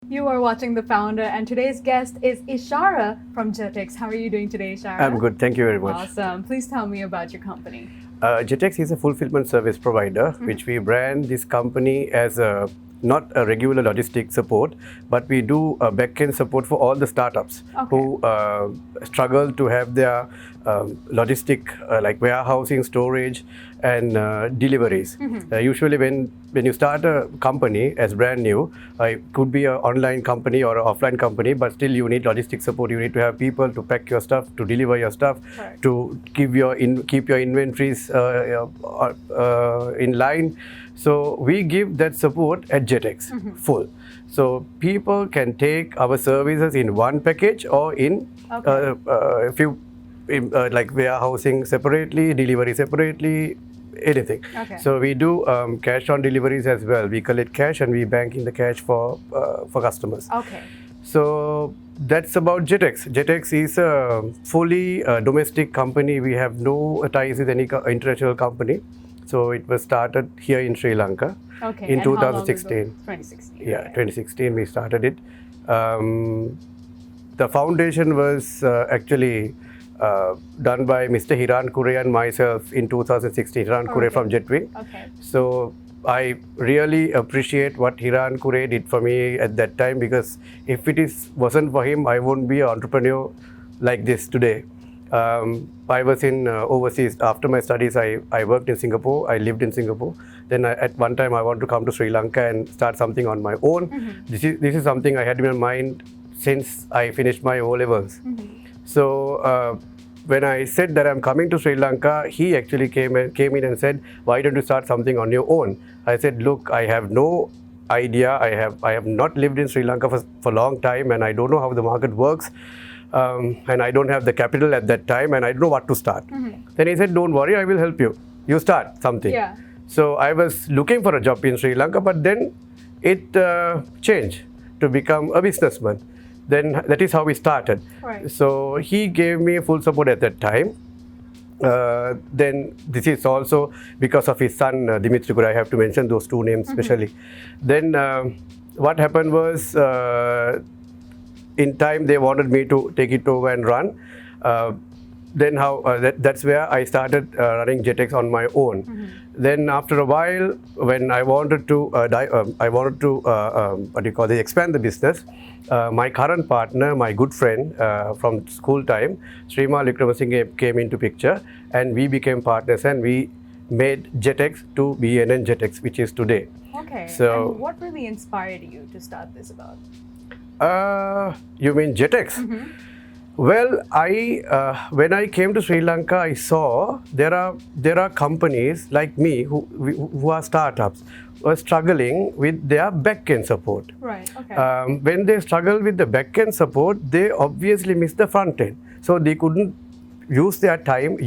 You are watching The Founder, and today's guest is Ishara from JetEx. How are you doing today, Ishara? I'm good, thank you very much. Awesome. Please tell me about your company. JetEx is a fulfillment service provider, which we brand this company as not a regular logistic support, but we do back-end support for all the startups who struggle to have their logistic like warehousing, storage, and deliveries. Usually, when you start a company as brand new, it could be an online company or an offline company, but still you need logistic support. You need to have people to pack your stuff, to deliver your stuff, to keep your inventories in line. So we give that support at JetEx full. So people can take our services in one package or in a few like warehousing separately, delivery separately, anything. So we do cash on deliveries as well. We collect cash and we bank in the cash for customers. So that's about JetEx. JetEx is a fully domestic company. We have no ties with any international company. So it was started here in Sri Lanka in 2016. 2016. Yeah, 2016 we started it. The foundation was actually done by Mr. Hiran Kure and myself in 2016. Hiran Kure from Jetwing. So I really appreciate what Hiran Kure did for me at that time, because if it wasn't for him, I wouldn't be an entrepreneur like this today. I was in overseas. After my studies, I worked in Singapore. I lived in Singapore. Then at one time I wanted to come to Sri Lanka and start something on my own. This is something I had in my mind since I finished my O-levels. So when I said that I'm coming to Sri Lanka, he actually came in and said, why don't you start something on your own? I said, look, I have no idea. I have not lived in Sri Lanka for a long time, and I don't know how the market works. And I don't have the capital at that time, and I don't know what to start. Then he said, don't worry, I will help you. You start something. So I was looking for a job in Sri Lanka, but then it changed to become a businessman. Then that is how we started. So he gave me full support at that time. Then this is also because of his son, Dimitri Kure. I have to mention those two names especially. Then what happened was, in time they wanted me to take it over and run. Then that's where I started running JetEx on my own. Then after a while, when I wanted to expand the business, my current partner, my good friend from school time, Srima Likramasinghe, came into picture, and we became partners, and we made JetEx to BNN JetEx, which is today. So and what really inspired you to start this about? You mean JetEx? Well, when I came to Sri Lanka, I saw there are companies like me who are startups, who are struggling with their back-end support. When they struggle with the back-end support, they obviously miss the front-end. So they couldn't utilize their time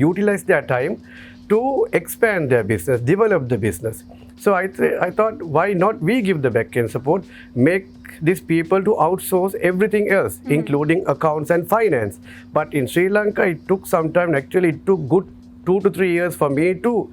to expand their business, develop the business. So I thought, why not we give the back-end support, make these people to outsource everything else, including accounts and finance. But in Sri Lanka, it took some time. Actually, it took good 2 to 3 years for me to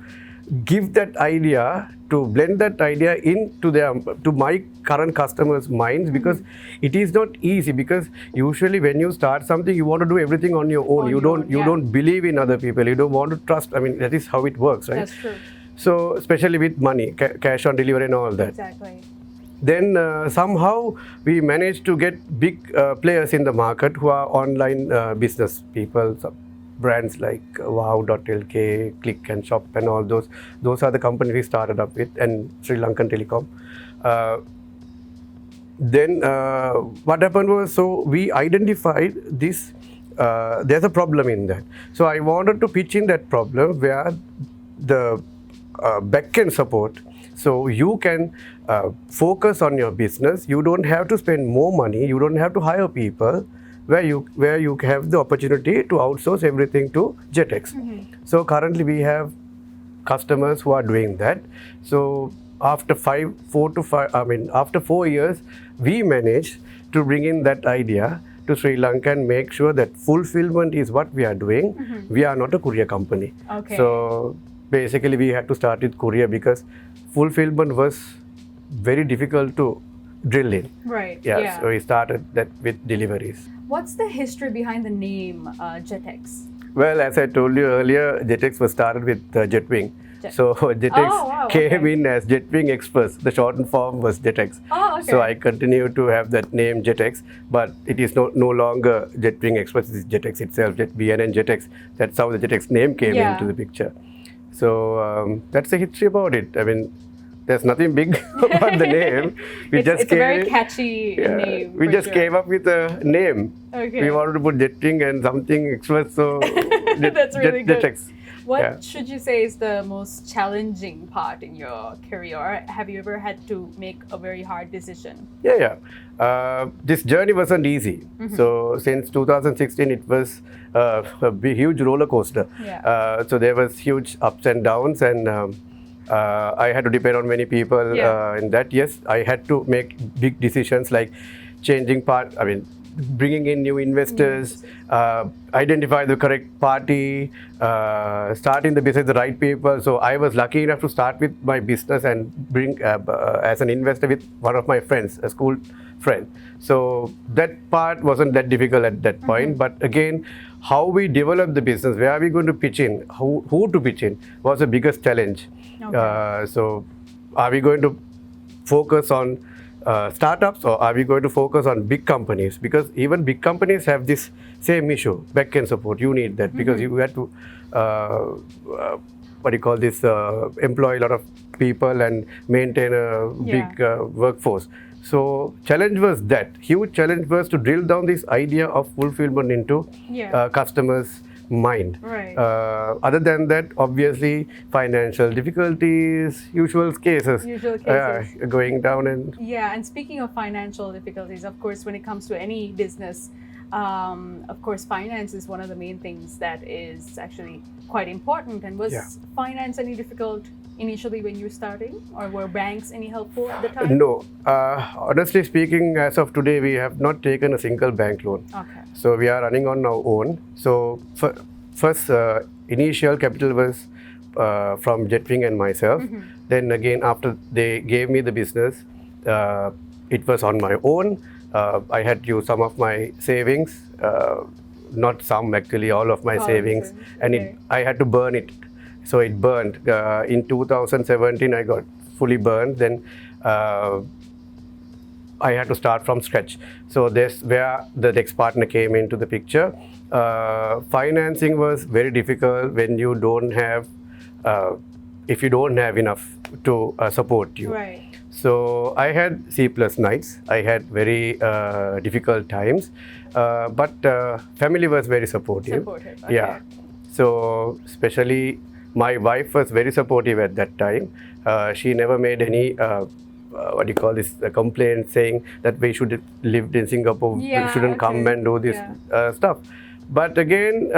give that idea, to blend that idea into to my current customers' minds, because it is not easy. Because usually when you start something, you want to do everything on your own. You don't believe in other people. You don't want to trust. I mean, that is how it works, right? That's true. So especially with money, cash on delivery and all that. Exactly. Then somehow we managed to get big players in the market who are online business people, brands like wow.lk, Click and Shop and all those. Those are the companies we started up with, and Sri Lankan Telecom. Then what happened was, so we identified this, there's a problem in that. So I wanted to pitch in that problem where the back-end support, so you can focus on your business. You don't have to spend more money. You don't have to hire people, where you have the opportunity to outsource everything to JetEx. So currently we have customers who are doing that. So after 4 years, we managed to bring in that idea to Sri Lanka and make sure that fulfillment is what we are doing. We are not a courier company. So basically we had to start with courier because fulfillment was very difficult to drilling. Right. Yeah. So we started that with deliveries. What's the history behind the name JetEx? Well, as I told you earlier, JetEx was started with Jetwing. So JetEx came in as Jetwing Express. The shortened form was JetEx. So I continue to have that name JetEx, but it is no longer Jetwing Express. It is JetEx itself, JetBNN JetEx. That's how the JetEx name came into the picture. So that's the history about it. I mean, there's nothing big about the name. It's a very catchy name. We just came up with a name. We wanted to put Jetwing and something Express, so that's really good. JetEx. What should you say is the most challenging part in your career? Have you ever had to make a very hard decision? This journey wasn't easy. So since 2016, it was a huge roller coaster. So there was huge ups and downs, and I had to depend on many people in that. Yes, I had to make big decisions like changing bringing in new investors, identify the correct party, starting the business with the right people. So I was lucky enough to start with my business and bring as an investor with one of my friends, a school friend. So that part wasn't that difficult at that point. But again, how we develop the business, where are we going to pitch in, who to pitch in, was the biggest challenge. So are we going to focus on startups, or are we going to focus on big companies? Because even big companies have this same issue, back-end support. You need that because you have to employ a lot of people and maintain a big workforce. So challenge was that. Huge challenge was to drill down this idea of fulfillment into customers' mind. Other than that, obviously, financial difficulties, usual cases. Going down and... and speaking of financial difficulties, of course, when it comes to any business, of course, finance is one of the main things that is actually quite important. And was finance any difficult initially when you were starting, or were banks any helpful at the time? No. Honestly speaking, as of today, we have not taken a single bank loan. So we are running on our own. So first, initial capital was from Jetwing and myself. Then again, after they gave me the business, it was on my own. I had used some of my savings, not some, actually all of my savings, and I had to burn it. So it burned. In 2017, I got fully burned. Then I had to start from scratch. So that's where the next partner came into the picture. Financing was very difficult when you don't have, if you don't have enough to support you. So I had sleepless nights. I had very difficult times, but family was very supportive. So especially my wife was very supportive at that time. She never made any complaint saying that we should live in Singapore, we shouldn't come and do this stuff. But again,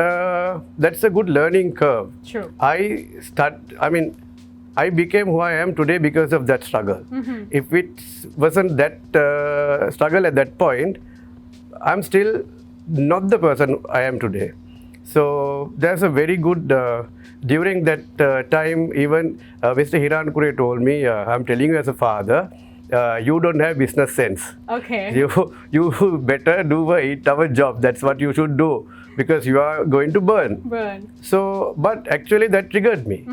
that's a good learning curve. I became who I am today because of that struggle. If it wasn't that struggle at that point, I'm still not the person I am today. So there's a very good, during that time, even Mr. Hiran Kure told me, I'm telling you as a father, you don't have business sense. You better do a 8-hour job. That's what you should do, because you are going to burn. So, but actually that triggered me.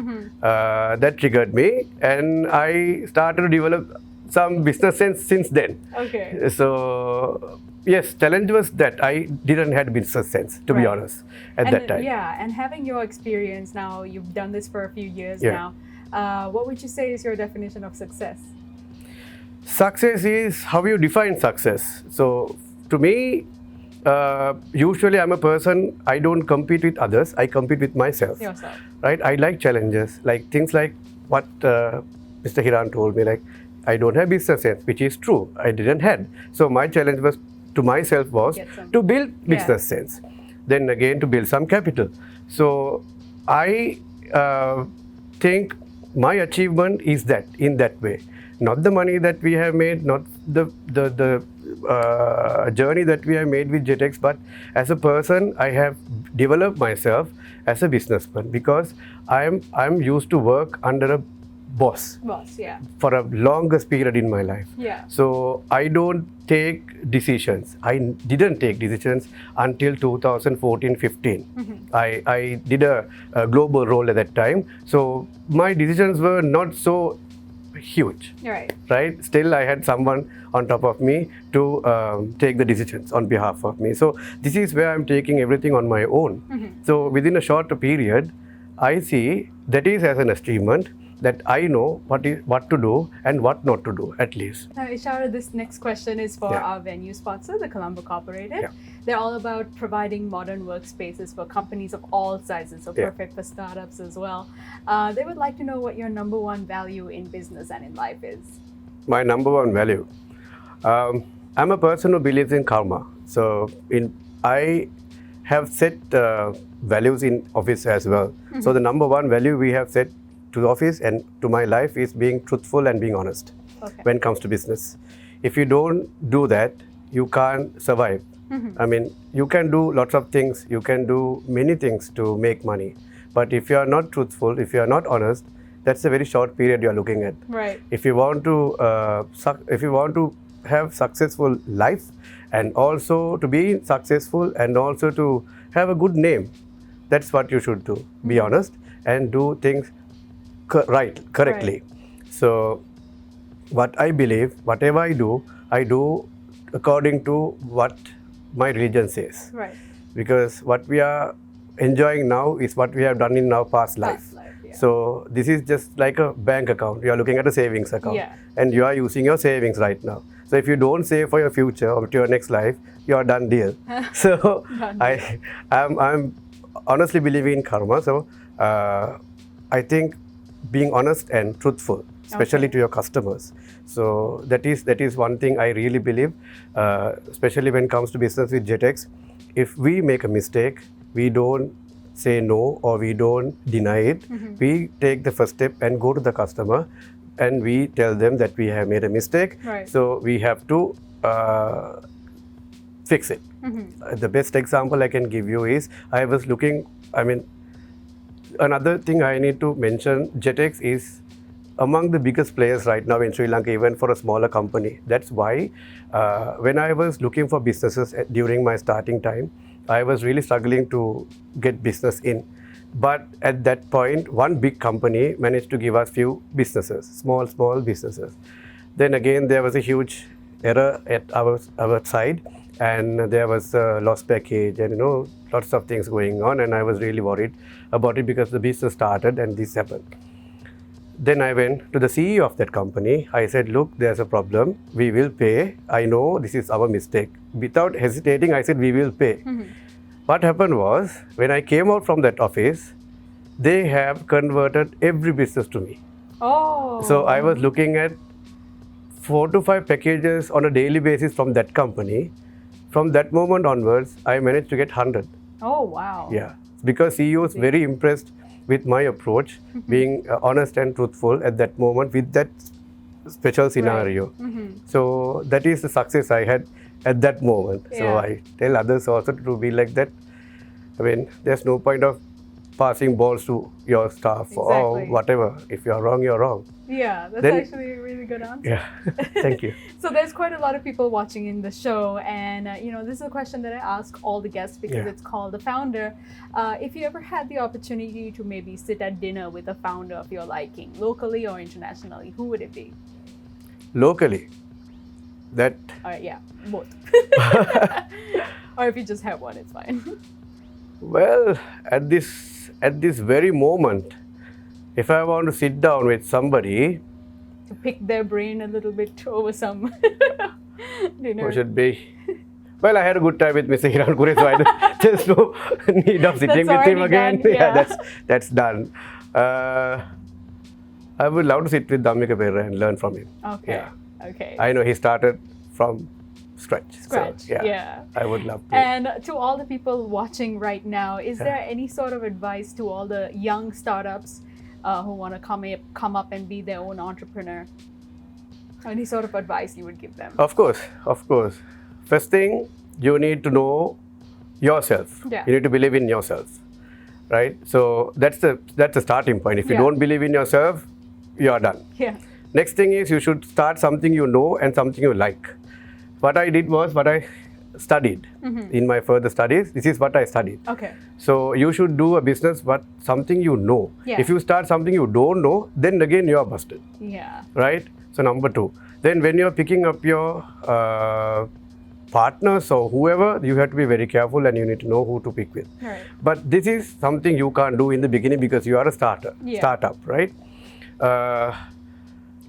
And I started to develop some business sense since then. So, yes, challenge was that I didn't have business sense, to be honest, at that time. And having your experience now, you've done this for a few years now. What would you say is your definition of success? Success is how you define success. So, to me, usually I'm a person, I don't compete with others, I compete with myself. Right? I like challenges, like things like what Mr. Hiran told me, like I don't have business sense, which is true, I didn't have. So my challenge was to myself was to build business sense. Then again to build some capital. So I think my achievement is that, in that way. Not the money that we have made, not the journey that we have made with JetEx, but as a person, I have developed myself as a businessman, because I'm used to work under a boss. Yeah. For a longest period in my life. Yeah. So I don't take decisions. I didn't take decisions until 2014-15. I did a global role at that time. So my decisions were not so huge. Right? Still, I had someone on top of me to take the decisions on behalf of me. So this is where I'm taking everything on my own. So within a short period, I see that is as an achievement that I know what to do and what not to do, at least. Ishara, this next question is for our venue sponsor, the Colombo Cooperative. They're all about providing modern workspaces for companies of all sizes, so perfect for startups as well. They would like to know what your number one value in business and in life is. My number one value? I'm a person who believes in karma. So I have set values in office as well. So the number one value we have set to the office and to my life is being truthful and being honest when it comes to business. If you don't do that, you can't survive. I mean, you can do lots of things, you can do many things to make money. But if you are not truthful, if you are not honest, that's a very short period you are looking at. If you want to have successful life and also to be successful and also to have a good name, that's what you should do. Be honest and do things correctly. So what I believe, whatever I do according to what my religion says. Because what we are enjoying now is what we have done in our past life. So this is just like a bank account. You are looking at a savings account and you are using your savings right now. So if you don't save for your future or to your next life, you are done deal. So I'm honestly believing in karma. So I think being honest and truthful, especially to your customers. So that is one thing I really believe, especially when it comes to business with JetEx. If we make a mistake, we don't say no or we don't deny it. We take the first step and go to the customer and we tell them that we have made a mistake. So we have to fix it. The best example I can give you is another thing I need to mention, JetEx is among the biggest players right now in Sri Lanka, even for a smaller company. That's why when I was looking for businesses during my starting time, I was really struggling to get business in. But at that point, one big company managed to give us few businesses, small businesses. Then again, there was a huge error at our side, and there was a lost package and lots of things going on, and I was really worried about it because the business started and this happened. Then I went to the CEO of that company. I said, look, there's a problem. We will pay. I know this is our mistake. Without hesitating, I said, we will pay. What happened was, when I came out from that office, they have converted every business to me. So I was looking at 4 to 5 packages on a daily basis from that company. From that moment onwards, I managed to get 100. Yeah, because CEO was very impressed with my approach, being honest and truthful at that moment with that special scenario. So that is the success I had at that moment. So I tell others also to be like that. I mean, there's no point of passing balls to your staff or whatever. If you're wrong, you're wrong. Yeah, that's actually a really good answer. Yeah, thank you. So there's quite a lot of people watching in the show, and this is a question that I ask all the guests because it's called The Founder. If you ever had the opportunity to maybe sit at dinner with a founder of your liking, locally or internationally, who would it be? Locally? Both. Or if you just have one, it's fine. Well, at this very moment, if I want to sit down with somebody to pick their brain a little bit over some dinner, who should be? Well, I had a good time with Mr. Hiran Kure, so there's no need of sitting with him again. That's done. I would love to sit with Dhammika Perera and learn from him. Okay. I know he started from scratch. So, I would love to. And to all the people watching right now, is there any sort of advice to all the young startups who want to come up and be their own entrepreneur? Any sort of advice you would give them? Of course. First thing, you need to know yourself. You need to believe in yourself, right? So that's the starting point. If you don't believe in yourself, you are done. Yeah. Next thing is you should start something you know and something you like. What I did was what I studied in my further studies. This is what I studied. Okay. So you should do a business but something you know. Yeah. If you start something you don't know, then again you are busted. Yeah. Right? So number 2. Then when you're picking up your partners or whoever, you have to be very careful and you need to know who to pick with. Right. But this is something you can't do in the beginning because you are a startup, right?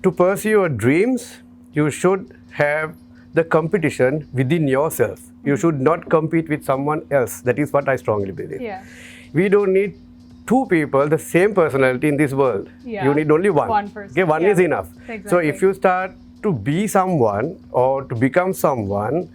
To pursue your dreams, you should have the competition within yourself. You should not compete with someone else. That is what I strongly believe. Yeah. We don't need 2 people, the same personality in this world. Yeah. You need only one. One person. Okay, one is enough. Exactly. So if you start to be someone or to become someone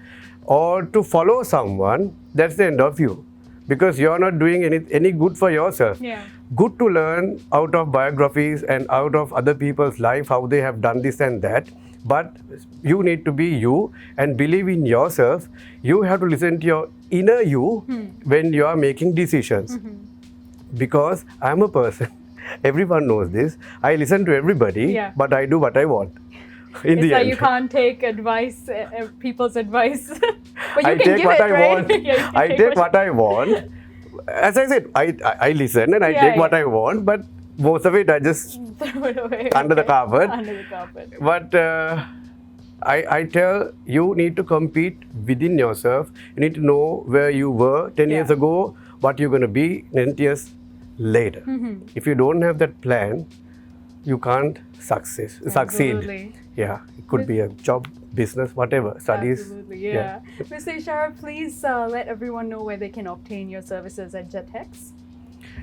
or to follow someone, that's the end of you. Because you're not doing any good for yourself. Yeah. Good to learn out of biographies and out of other people's life, how they have done this and that. But you need to be you and believe in yourself. You have to listen to your inner you when you are making decisions. Because I'm a person, everyone knows this. I listen to everybody, but I do what I want. In the end. You can't take advice, people's advice. But you I can take give what it, I right? want. Yeah, I take what I want. As I said, I listen and I take what I want, but most of it I just throw it away. under the carpet. Under the carpet. But I tell you need to compete within yourself. You need to know where you were 10 years ago, what you're going to be 10 years later. If you don't have that plan, you can't succeed. Absolutely. Yeah, it could be a job, business, whatever, studies. Absolutely, yeah. Mr. Ishara, please let everyone know where they can obtain your services at JetEx.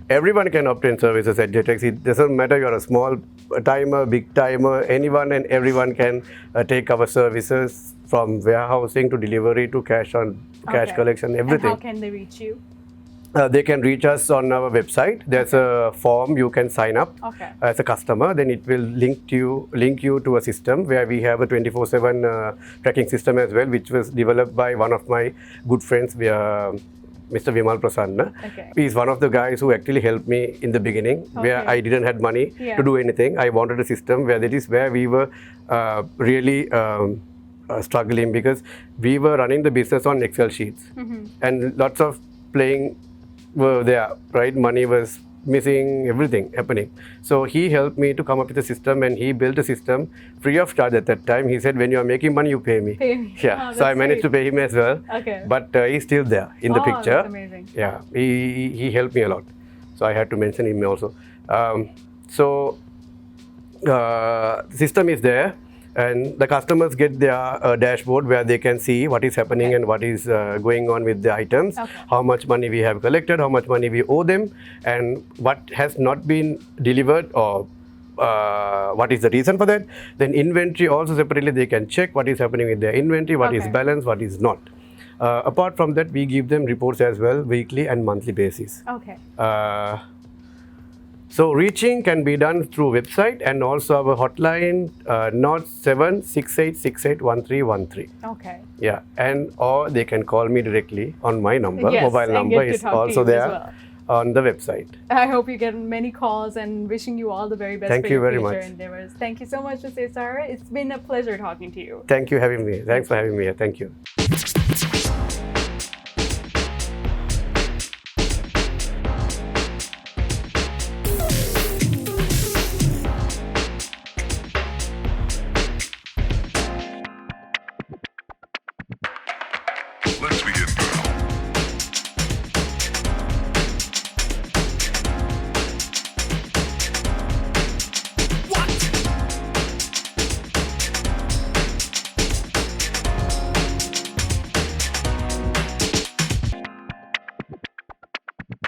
Everyone can obtain services at JetEx. It doesn't matter you're a small timer, big timer, anyone and everyone can take our services from warehousing to delivery to cash collection, everything. And how can they reach you? They can reach us on our website. There's a form you can sign up as a customer. Then it will link you to a system where we have a 24/7 tracking system as well, which was developed by one of my good friends, Mr. Vimal Prasanna. He's one of the guys who actually helped me in the beginning, where I didn't have money to do anything. I wanted a system where that is where we were really struggling because we were running the business on Excel sheets and lots of playing were there, right? Money was missing, everything happening. So he helped me to come up with a system and he built a system free of charge at that time. He said, when you are making money, you pay me. Yeah, so I managed to pay him as well. But he's still there in the picture. That's amazing. Yeah, he helped me a lot. So I had to mention him also. The system is there. And the customers get their dashboard where they can see what is happening and what is going on with the items, how much money we have collected, how much money we owe them, and what has not been delivered or what is the reason for that. Then inventory also separately they can check what is happening with their inventory, what is balanced, what is not. Apart from that, we give them reports as well, weekly and monthly basis. So reaching can be done through website and also our hotline 0768681313. Yeah, and or they can call me directly on my number. Mobile number is also there on the website. I hope you get many calls and wishing you all the very best for your future endeavors. Thank you so much, Mr. Ishara. It's been a pleasure talking to you. Thank you for having me. Thanks for having me here. Thank you. Let's begin.